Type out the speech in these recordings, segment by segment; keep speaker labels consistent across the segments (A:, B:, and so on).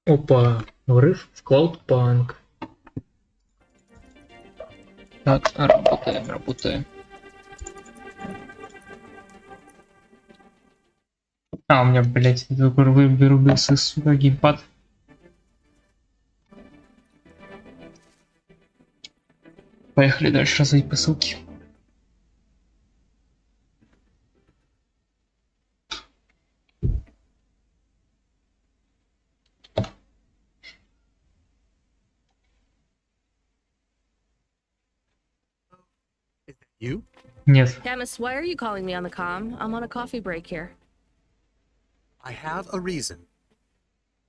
A: Опа, врыв в Cloudpunk. Так, работаем. А, у меня, блядь, вырубился, сука, геймпад. Поехали дальше разводить посылки.
B: You?
A: Нет.
C: Camus, why are you calling me on the comm? I'm on a coffee break here.
B: I have a reason.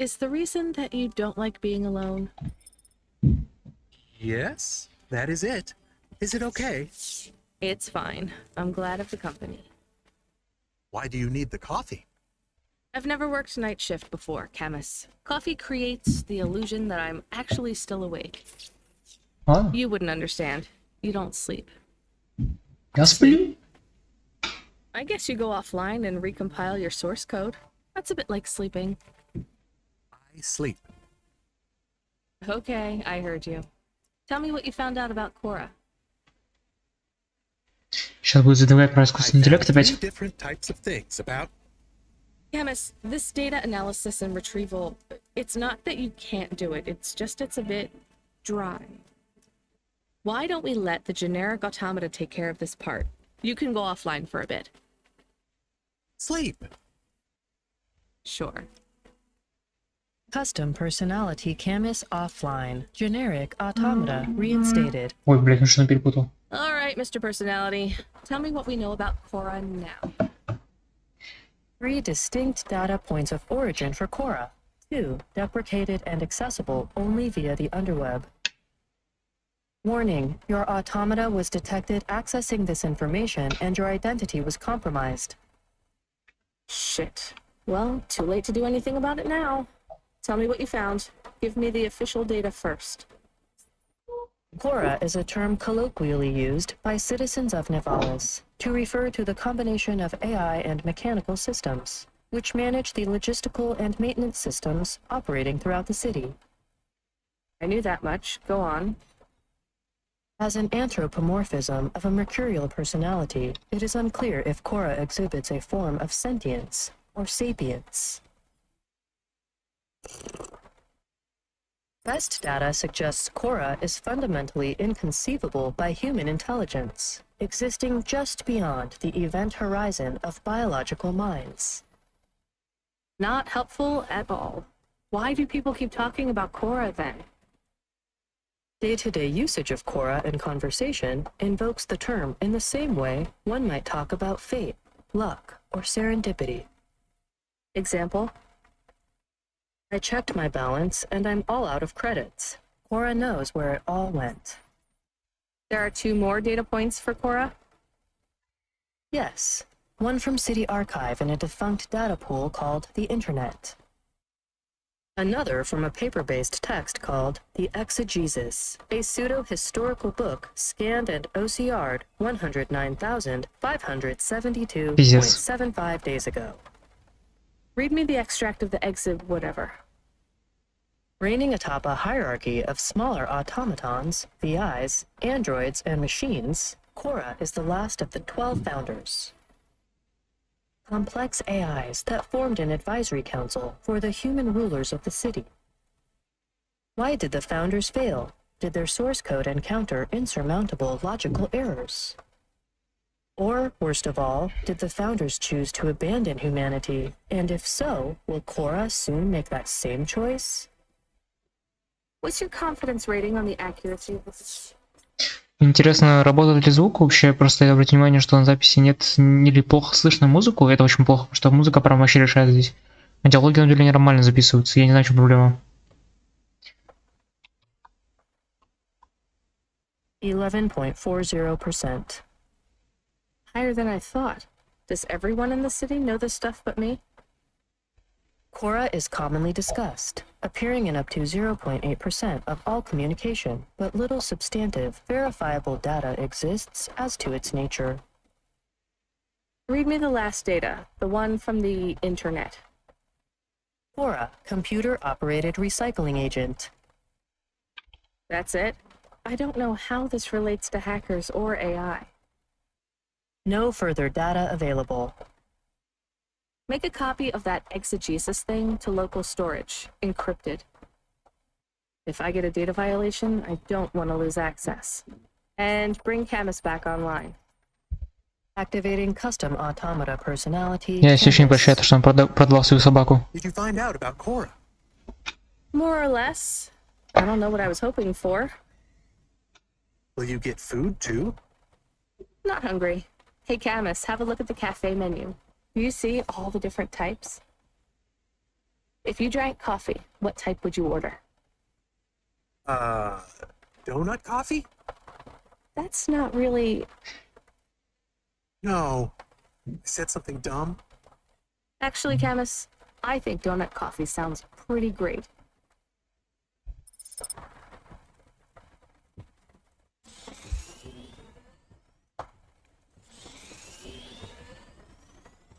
C: Is the reason that you don't like being alone?
B: Yes, that is it. Is it okay?
C: It's fine. I'm glad of the company.
B: Why do you need the coffee?
C: I've never worked night shift before, Camus. Coffee creates the illusion that I'm actually still awake.
A: А?
C: You wouldn't understand. You don't sleep.
A: Я сплю?
C: I guess you go offline and recompile your source code. That's a bit like sleeping.
B: I sleep.
C: Okay, I heard you. Tell me what you found out about Cora.
A: Сейчас будет задавать про
B: I
A: искусственный
B: found
A: интеллект опять.
B: 3 different types of things about.
C: Camus, this data analysis and retrieval, it's not that you can't do it, it's just it's a bit dry. Why don't we let the generic automata take care of this part? You can go offline for a bit.
B: Sleep.
C: Sure.
D: Custom personality Camus offline. Generic automata reinstated.
A: Ой, блядь, машину перепутал.
C: All right, Mr. Personality. Tell me what we know about Cora now.
D: 3 distinct data points of origin for Cora. 2 deprecated and accessible only via the underweb. Warning, your automata was detected accessing this information and your identity was compromised.
C: Shit. Well, too late to do anything about it now. Tell me what you found. Give me the official data first.
D: Cora is a term colloquially used by citizens of Nivalis to refer to the combination of AI and mechanical systems, which manage the logistical and maintenance systems operating throughout the city.
C: I knew that much. Go on.
D: As an anthropomorphism of a mercurial personality, it is unclear if Cora exhibits a form of sentience or sapience. Best data suggests Cora is fundamentally inconceivable by human intelligence, existing just beyond the event horizon of biological minds.
C: Not helpful at all. Why do people keep talking about Cora then?
D: Day-to-day usage of Cora in conversation invokes the term in the same way one might talk about fate, luck, or serendipity.
C: Example?
D: I checked my balance and I'm all out of credits. Cora knows where it all went.
C: There are 2 more data points for Cora?
D: Yes, one from City Archive in a defunct data pool called the Internet. Another from a paper-based text called The Exegesis, a pseudo-historical book scanned and OCR'd 109,572.75 days ago.
C: Read me the extract of the exib whatever.
D: Reigning atop a hierarchy of smaller automatons, VIs, androids, and machines, Cora is the last of the 12 founders. Complex AIs that formed an advisory council for the human rulers of the city. Why did the founders fail? Did their source code encounter insurmountable logical errors? Or, worst of all, did the founders choose to abandon humanity? And if so, will Cora soon make that same choice?
C: What's your confidence rating on the accuracy of this?
A: Интересно, работает ли звук вообще? Просто я обратил внимание, что на записи нет или плохо слышно музыку. Это очень плохо, потому что музыка прям вообще решает здесь. А диалоги на деле нормально записываются. Я не знаю, в чем проблема.
D: 11.40%.
C: Higher than I thought. Does everyone in the city know this stuff but me?
D: Cora is commonly discussed, appearing in up to 0.8% of all communication, but little substantive, verifiable data exists as to its nature.
C: Read me the last data, the one from the internet.
D: Quora, computer-operated recycling agent.
C: That's it? I don't know how this relates to hackers or AI.
D: No further data available.
C: Make a copy of that exegesis thing to local storage, encrypted. If I get a data violation, I don't want to lose access. And bring Camus back online.
D: Activating custom automata personality.
A: Я если очень
D: canvas.
A: прощаю, то, что он продал свою собаку.
B: Did you find out about Cora?
C: More or less. I don't know what I was hoping for.
B: Will you get food too?
C: Not hungry. Hey, Camus, have a look at the cafe menu. Do you see all the different types? If you drank coffee, what type would you order?
B: Donut coffee?
C: That's not really...
B: No. I said something dumb.
C: Actually, Camus, I think donut coffee sounds pretty great.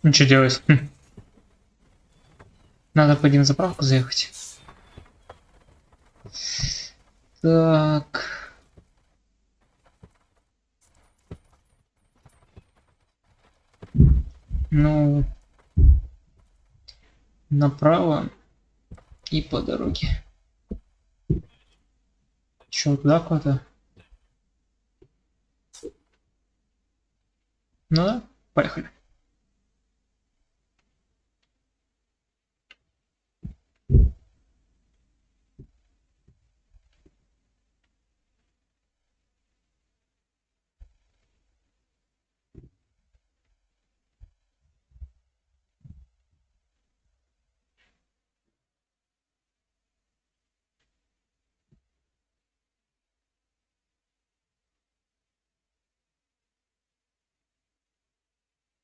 A: Ну что делать? Надо пойти на заправку заехать. Так. Ну, направо и по дороге. Чё, туда куда-то? Ну да, поехали.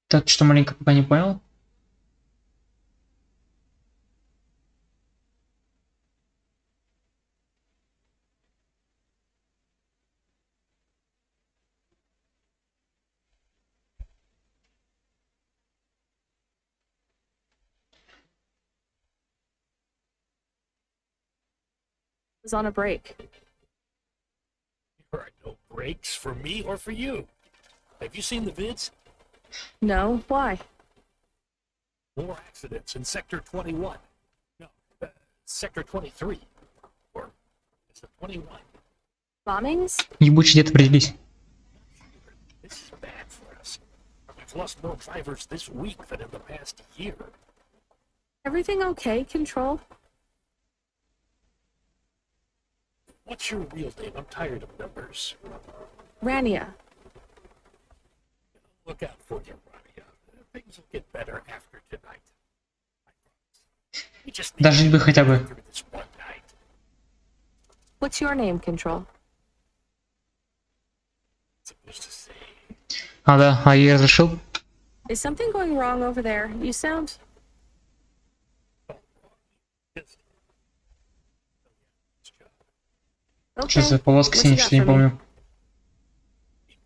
A: Так, что маленько пока не понял.
C: Was on a break.
E: There are no breaks for me or for you. Have you seen the vids?
C: No? Why?
E: More accidents in Sector 21. No, Sector 23. Or is it 21?
C: Bombings?
A: Ебучий дед, определись.
E: This is bad for us. We've lost more drivers this week than in the past year.
C: Everything okay, Control?
E: What's your real name? I'm tired of numbers.
C: Rania.
E: Look out for you, Rania. Things will get better after tonight. I promise. We just need
A: Дожить бы
E: to
A: хотя бы.
E: get through this one night.
C: What's your name, Control?
E: Supposed to say.
A: А, да, а я разрешил?
C: Is something going wrong over there? You sound...
E: Just-
A: Что за
C: Okay.
A: полоска
C: What you
A: синяя,
C: got
A: что-то не
C: for me?
A: помню.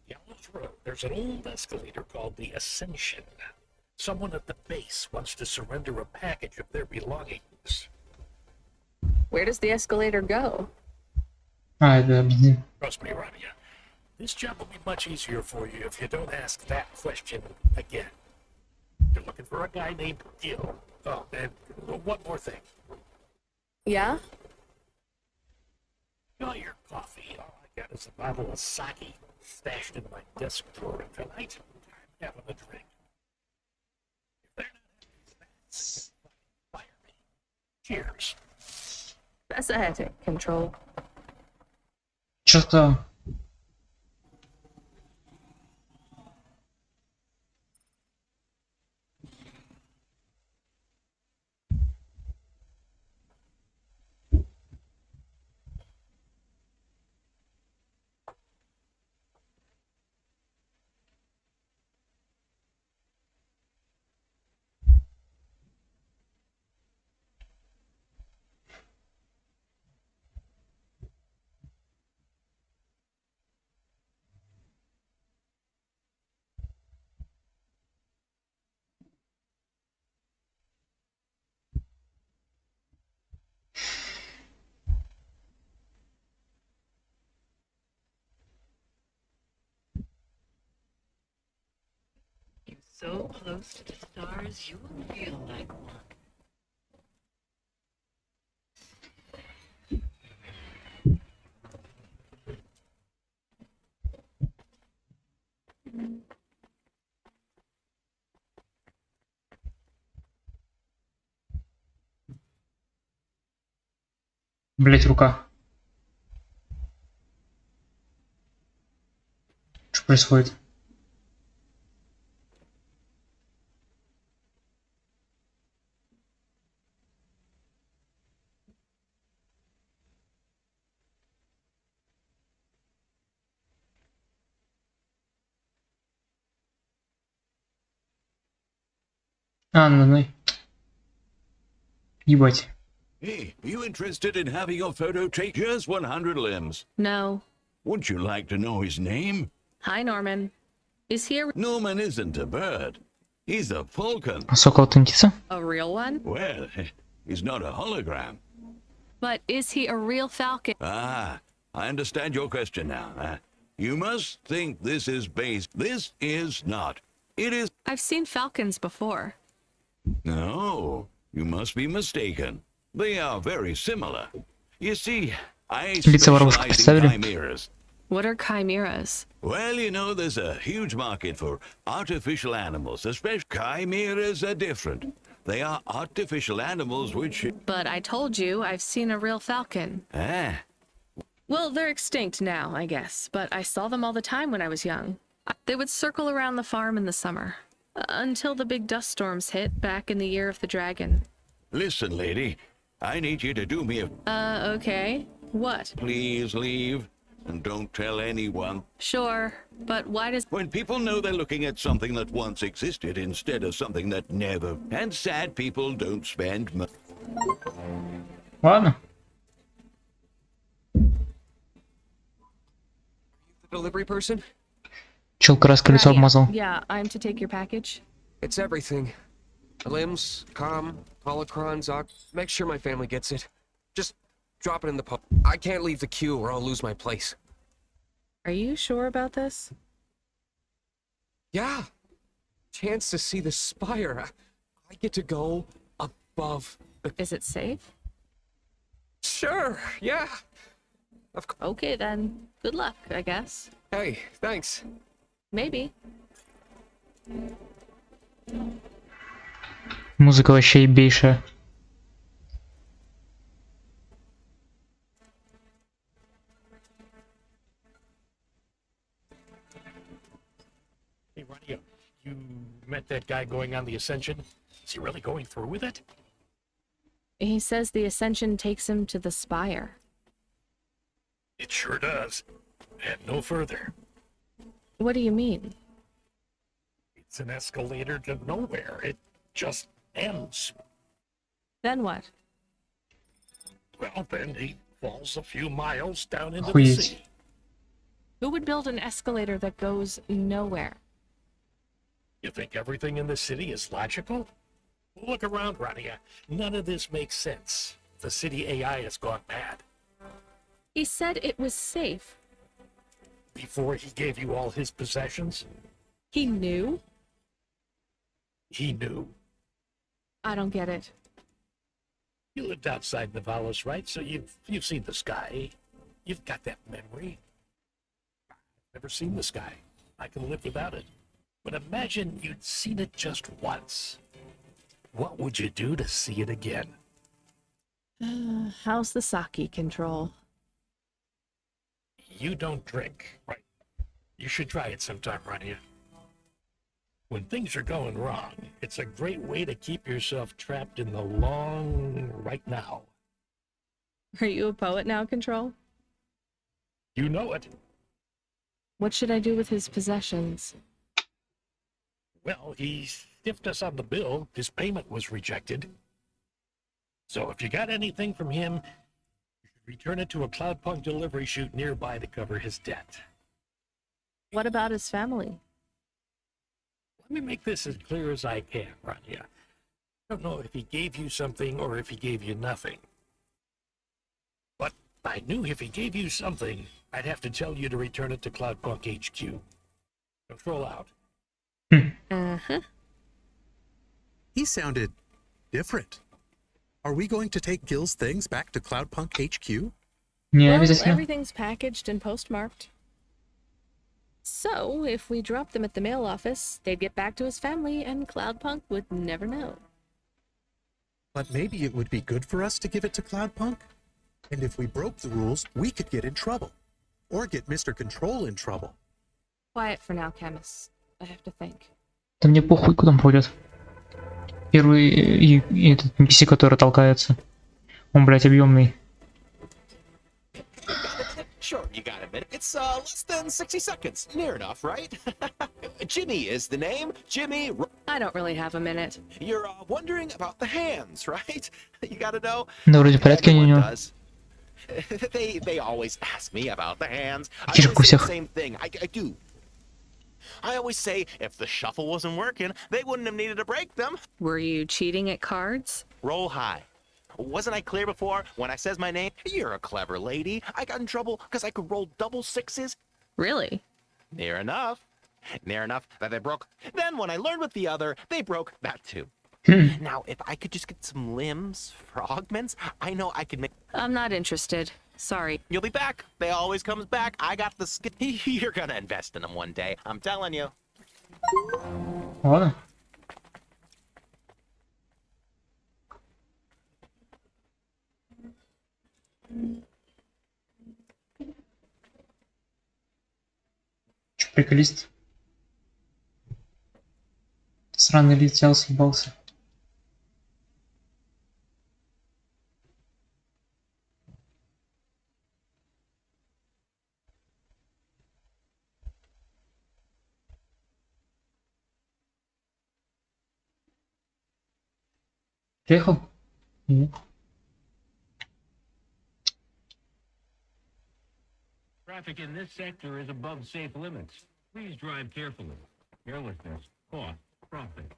E: Gallows Road, there's an old escalator called the Ascension. Someone at the base wants to surrender a package of their belongings.
C: Where does the escalator go?
A: А, это бензин.
E: Trust me, Rania. This job will be much easier for you if you don't ask that question again. You're looking for a guy named Gil. Oh, and one more thing.
C: Yeah?
E: Enjoy your coffee. All I got is a bottle of sake stashed in my desk drawer tonight. I'm having a drink. If they're not happy, fire me. Cheers.
C: That's a headache, Control.
A: Что-то...
D: So close to the stars, you will feel like one.
A: Блять, рука. Что происходит? Ну. Ебать.
F: Hey, you interested in having your photo taken? Just 100 limbs.
C: No.
F: Wouldn't you like to know his name?
C: Hi, Norman. Is he
F: Norman isn't a bird. He's a falcon.
A: А сокол это птица?
C: a real one?
F: Well, he's not a hologram.
C: But is he a real falcon?
F: Ah, I understand your question now. You must think this is based. This is not. It is.
C: I've seen falcons before.
F: No, you must be mistaken. They are very similar. You see, I
A: Лица воровушек
F: specialize in
A: представили?
F: chimeras.
C: What are chimeras?
F: Well, you know, there's a huge market for artificial animals, especially chimeras are different. They are artificial animals which...
C: But I told you I've seen a real falcon.
F: Ah,
C: Well, they're extinct now, I guess, but I saw them all the time when I was young. They would circle around the farm in the summer, until the big dust storms hit back in the year of the dragon.
F: listen, lady. I need you to do me a...
C: Okay. What?
F: Please leave and don't tell anyone.
C: Sure, but why does...
F: When people know they're looking at something that once existed instead of something that never... And sad people don't spend money.
A: Ладно.
G: Delivery person?
A: Чел краской лицо обмазал.
C: Yeah, I'm to take your package.
G: It's everything. Limbs, comm, holocrons, make sure my family gets it. Just drop it in the pub. I can't leave the queue or I'll lose my place.
C: Are you sure about this?
G: Yeah. Chance to see the spire. I get to go above the...
C: Is it safe?
G: Sure, yeah.
C: Okay then. Good luck, I guess.
G: Hey, thanks.
C: Maybe.
A: Музыка вообще ебейшая.
E: Hey, Ronnie, you met that guy going on the Ascension? Is he really going through with it?
C: He says the ascension takes him to the spire.
E: It sure does. And no further.
C: What do you mean?
E: It's an escalator to nowhere. It just ends.
C: Then what?
E: Well, then he falls a few miles down into the
A: Охуеть.
E: sea.
C: Who would build an escalator that goes nowhere?
E: You think everything in the city is logical? Look around, Rania. None of this makes sense. The city AI has gone mad.
C: He said it was safe.
E: Before he gave you all his possessions,
C: He knew?
E: he knew.
C: I don't get it.
E: You lived outside Navalis, right? So you've seen the sky. You've got that memory. Never seen the sky. I can live without it. But imagine you'd seen it just once. What would you do to see it again?
C: How's the sake control?
E: You don't drink, right? You should try it sometime, Rania. When things are going wrong, it's a great way to keep yourself trapped in the long right now.
C: Are you a poet now, Control?
E: You know it.
C: What should I do with his possessions?
E: Well, he stiffed us on the bill. His payment was rejected. So if you got anything from him, you should return it to a Cloudpunk delivery chute nearby to cover his debt.
C: What about his family?
E: Let me make this as clear as I can, Rania. I don't know if he gave you something or if he gave you nothing. But I knew if he gave you something, I'd have to tell you to return it to Cloudpunk HQ. Control out.
C: Uh-huh.
B: He sounded different. Are we going to take Gil's things back to Cloudpunk HQ?
A: Не
C: Well,
A: обязательно.
C: everything's packaged and postmarked. So, if we dropped them at the mail office, they'd get back to his family, and Cloudpunk would never know.
B: But maybe it would be good for us to give it to Cloudpunk? And if we broke the rules, we could get in trouble. Or get Mr. Control in trouble.
C: Quiet for now, Camus. I have to think.
A: Да мне похуй, куда он пойдет. Первый и этот NPC, который толкается. Он, блядь, объемный.
H: Sure, you got a minute. It's less than 60 seconds. Near enough, right? Jimmy is the name. Jimmy.
C: I don't really have a minute.
H: You're wondering about the hands, right? You gotta know.
A: Да, вроде в порядке они у
H: Everyone
A: него.
H: does. They always ask me about the hands. I
A: Такие же,
H: always
A: как у
H: say the
A: всех.
H: same thing. I do. I always say if the shuffle wasn't working, they wouldn't have needed to break them.
C: Were you cheating at cards?
H: Roll high. Wasn't I clear before when I says my name? You're a clever lady. I got in trouble because I could roll double sixes.
C: Really?
H: Near enough. Near enough that they broke. Then when I learned with the other, they broke that too. Now, if I could just get some limbs for augments, I know I could make...
C: I'm not interested. Sorry.
H: You'll be back. They always comes back. I got the skin. You're gonna invest in them one day. I'm telling you.
A: Ладно. Чё, приколист? Сраный лиц взял, съебался. Приехал? Нет.
E: Traffic in this sector is above safe limits. Please drive carefully. Carelessness, cost, profit.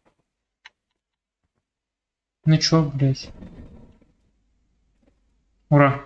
A: Ну чё, блядь? Ура.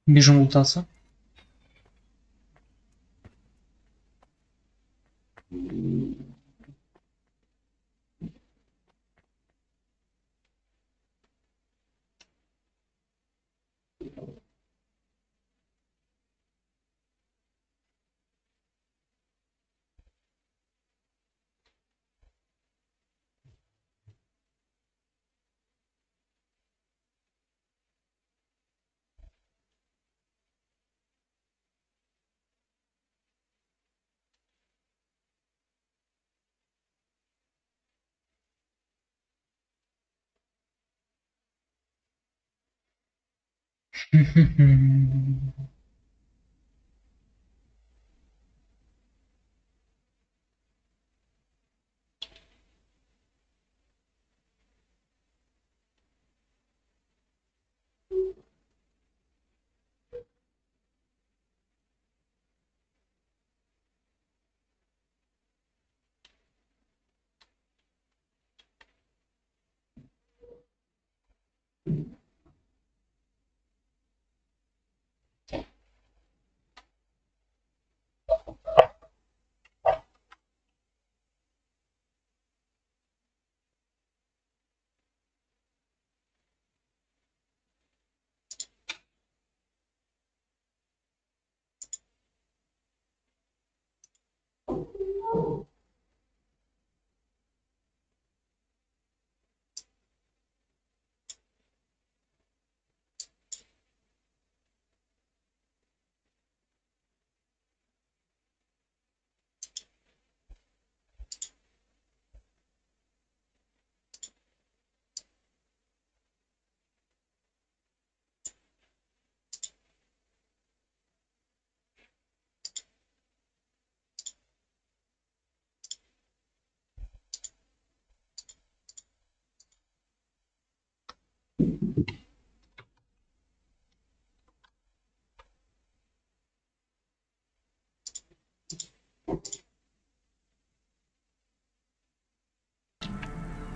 A: Бежим лутаться.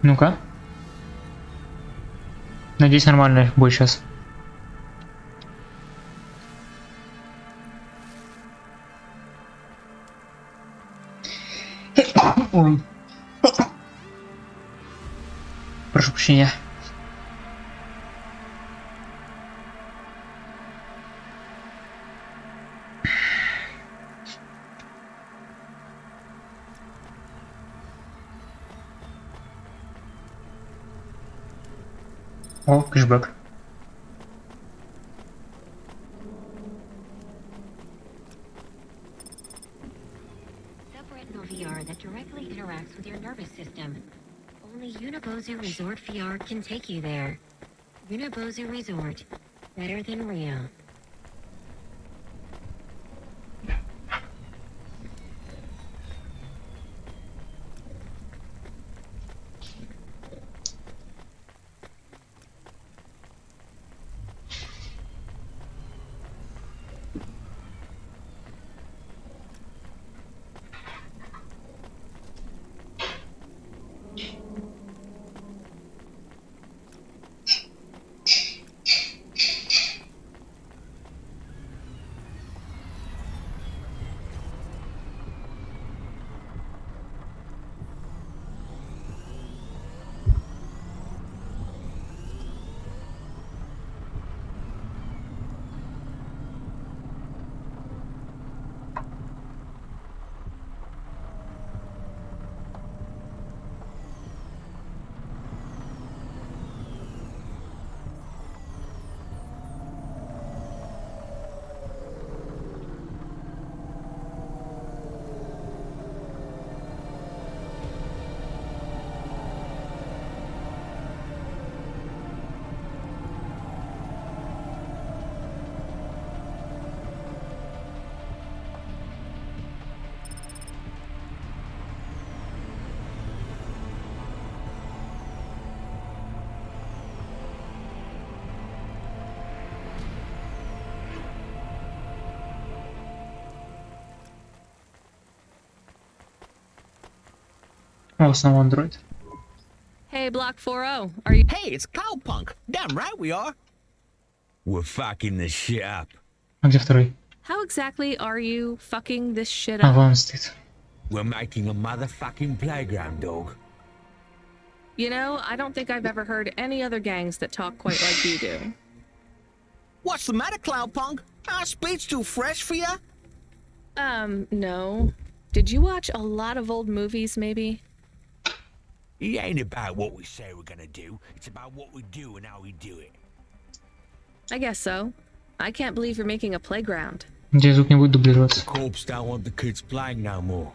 A: Ну-ка. Надеюсь, нормально будет сейчас. Ой. Прошу прощения. О, кэшбэк.
I: Subretinal VR that directly interacts with your nervous system. Only Unibozu Resort VR can take you there. Unibozu Resort. Better than real.
A: В основном Android.
C: Hey, Block 4-0, are you?
J: Hey, it's Cloudpunk. Damn right we are.
K: We're fucking this shit up.
A: А где второй?
C: How exactly are you fucking this shit up?
A: Вон стоит.
K: We're making a motherfucking playground, dog.
C: You know, I don't think I've ever heard any other gangs that talk quite like you do.
J: What's the matter, Cloudpunk? Our speech too fresh for ya?
C: No. Did you watch a lot of old movies, maybe?
K: It ain't about what we say we're gonna do. It's about what we do and how we do it.
C: I guess so. I can't believe you're making a playground.
A: Где звук не будет дублироваться.
K: Corps don't want the kids playing no more.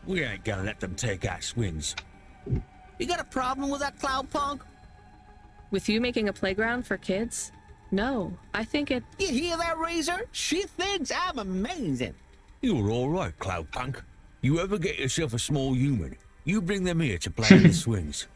K: We ain't gonna let them take our swings.
J: You got a problem with that, Cloudpunk?
C: With you making a playground for kids? No, I think it...
J: You hear that, Razor? She thinks I'm amazing.
K: You're all right, Cloudpunk. You ever get yourself a small human, you bring them here to play in the swings.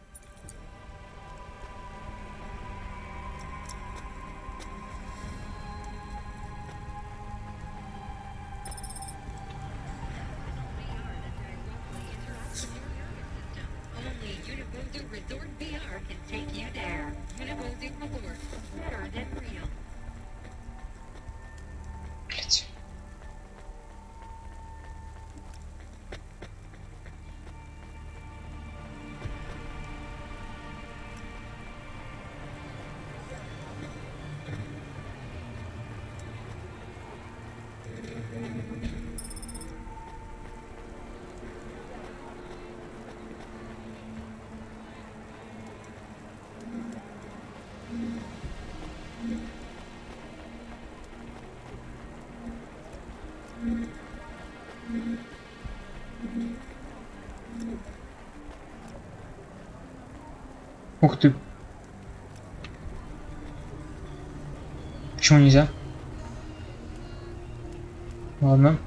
I: Only Unibozu Resort VR can take you there. Unibozu Resort. Better than real.
A: Блять. Ух ты. Почему нельзя? Ладно.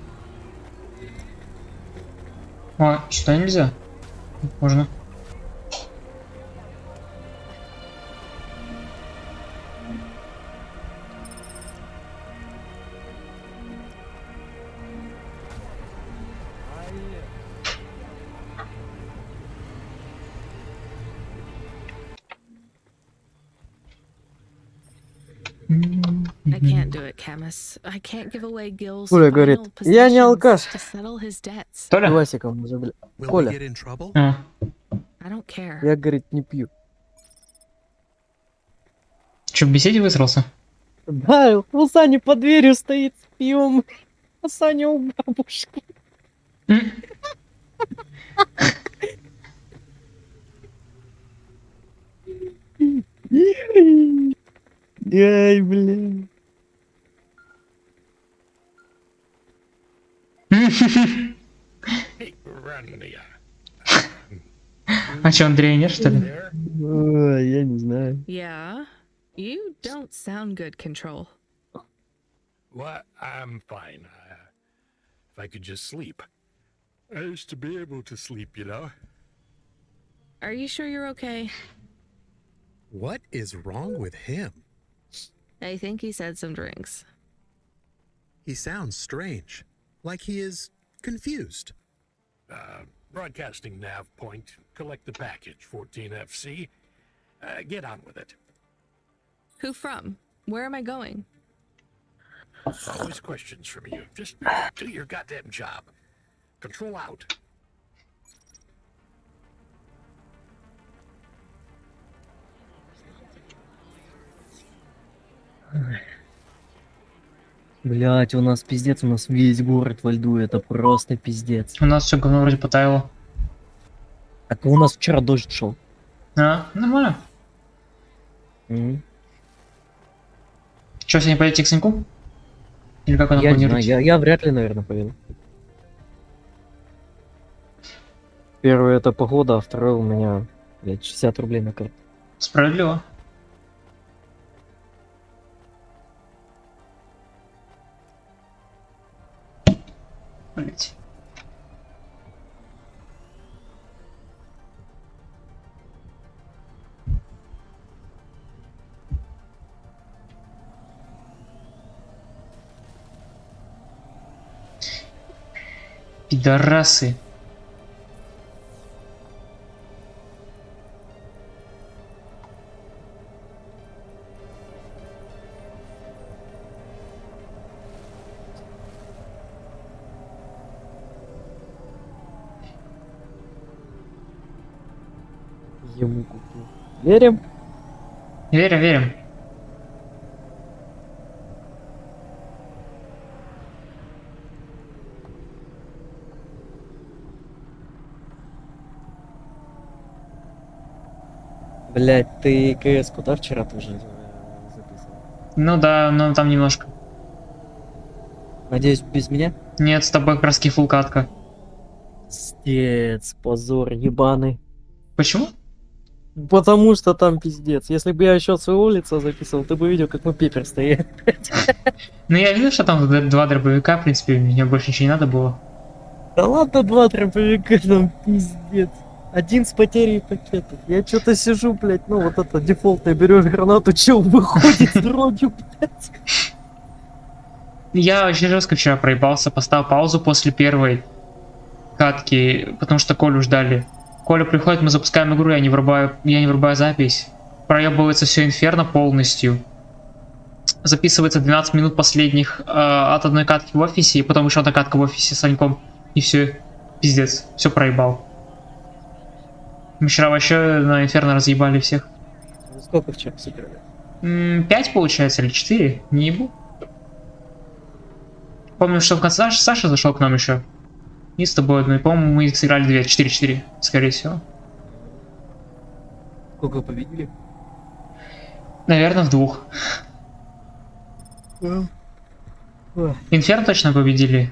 A: А, сюда нельзя? Можно.
C: I can't do it, Camus. I can't give away Gil's
L: Коля говорит,
C: final
L: я не
C: possessions
L: алкаш.
C: to settle his debts.
A: Толя?
L: Пивасиком уже, бля.
B: Will we
L: Коля,
B: get in trouble?
A: А.
C: I don't care.
L: я, говорит, не пью.
A: Че, в беседе высрался?
L: Да, у Сани под дверью стоит с пивом. А Саня у бабушки. Ай, бля.
E: Hey, run the,
A: А че, Андрей, нет, что ли?
E: there.
L: Ой, я не знаю.
C: Yeah? You don't sound good, Control.
E: What? I'm fine. If I could just sleep. I used to be able to sleep, you know.
C: Are you sure you're okay?
B: What is wrong with him?
C: I think he said some drinks.
B: He sounds strange, like he is confused.
E: Broadcasting nav point. Collect the package, 14FC. Get on with it.
C: Who from? Where am I going?
E: Always questions from you. Just do your goddamn job. Control out.
L: Блять, у нас пиздец, у нас весь город во льду, это просто пиздец.
A: У нас все говно вроде потаяло.
L: Так у нас вчера дождь шел.
A: А, нормально. Че, сегодня пойдете к Саньку? Или как он
L: Я не знаю,
A: планирует?
L: я вряд ли, наверное, поеду. Первое это погода, а второе у меня, блядь, 60 рублей на карту.
A: Справедливо. Блять. Пидорасы.
L: Ему купил. Верим?
A: Верим, верим.
L: Блять, ты КС куда вчера тоже записывал?
A: Ну да, но там немножко.
L: Надеюсь, без меня?
A: Нет, с тобой как раз фул катка.
L: Пиздец, позор ебаный.
A: Почему?
L: Потому что там пиздец. Если бы я еще своего лица записывал, ты бы видел, как мы пепер стояли.
A: Ну я видел, что там два дробовика, в принципе, мне больше ничего не надо было.
L: Да ладно, два дробовика, там пиздец. Один с потерей пакетов. Я что-то сижу, блядь, ну вот это дефолтное, берешь гранату, чел выходит с дробью, блядь.
A: Я очень жестко вчера проебался, поставил паузу после первой катки, потому что Колю ждали. Коля приходит, мы запускаем игру, я не врубаю запись. Проебывается все инферно полностью. Записывается 12 минут последних от одной катки в офисе, и потом еще одна катка в офисе с Саньком. И все, пиздец, все проебал. Мы вчера вообще на инферно разъебали всех.
L: Сколько вчера сыграли?
A: 5 получается, или 4? Не ебу. Помню, что в конце Саша зашел к нам еще. И с тобой одной. По-моему, мы сыграли 2. 4-4, скорее всего.
L: Сколько победили?
A: Наверное, в 2. Инферно точно победили.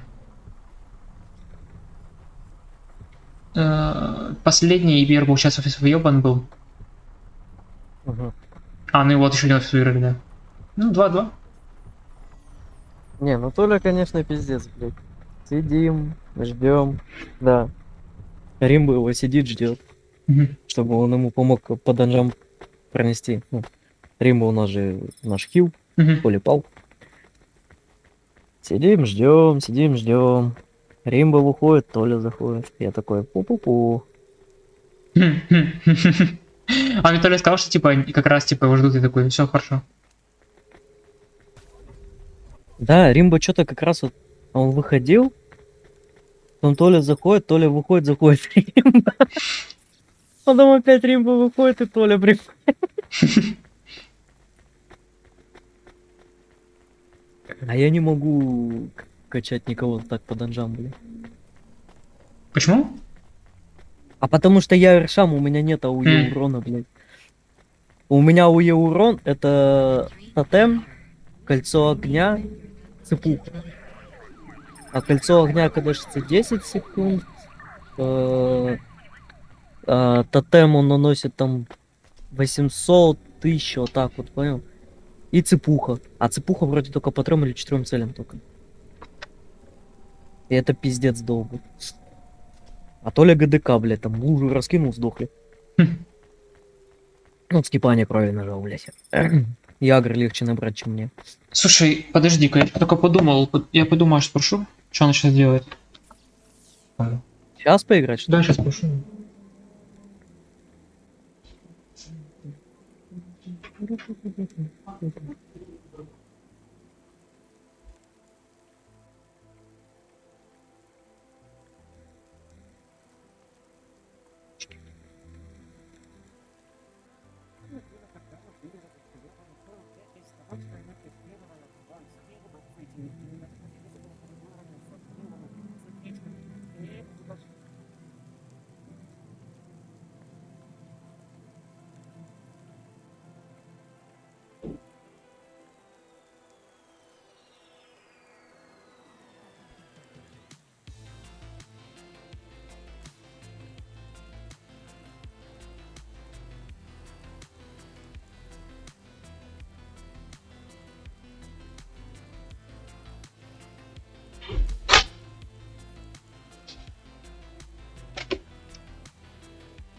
A: Последний Ибер был сейчас офис въебан был. А, ну и вот еще один офис выиграли, да. Ну, 2-2.
L: Не, ну Толя, конечно, пиздец, блядь. Сидим, ждем. Да. Римбо его сидит, ждет. Чтобы он ему помог по данжам пронести. Ну, Римбо у нас же наш хил, Толя пал. Сидим, ждем. Римбо выходит, Толя заходит. Я такой, пу-пу-пу.
A: А мне Толя сказал, что типа как раз типа его ждут, и такой, все хорошо.
L: Да, Римбо что-то как раз вот он выходил, он то ли заходит, то ли выходит, заходит Римбо. Потом опять Римбо выходит, и Толя приходит. А я не могу качать никого так по данжам, блин.
A: Почему?
L: А потому что я Эршам, у меня нет АУЕ урона, блядь. У меня АУЕ урон это тотем, кольцо огня, цепуха. А кольцо огня кадышится 10 секунд. Тотем он наносит там 800, 1000, вот так вот, понял? И цепуха. А цепуха вроде только по 3 или 4 целям только. И это пиздец долго. А то ли ГДК, блядь, там лужу раскинул, сдохли. Ну, скипание крови нажал, блядь. Ягр легче набрать, чем мне.
A: Слушай, подожди-ка, я только подумал. Я подумаю, спрошу, что она сейчас делает.
L: Сейчас поиграть, что ли?
A: Да, сейчас спрошу.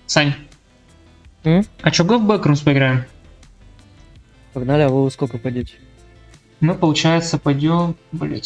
A: Сань. А чё, го в Backrooms поиграем?
L: Погнали, а вы сколько пойдете?
A: Мы, получается, пойдем, блять.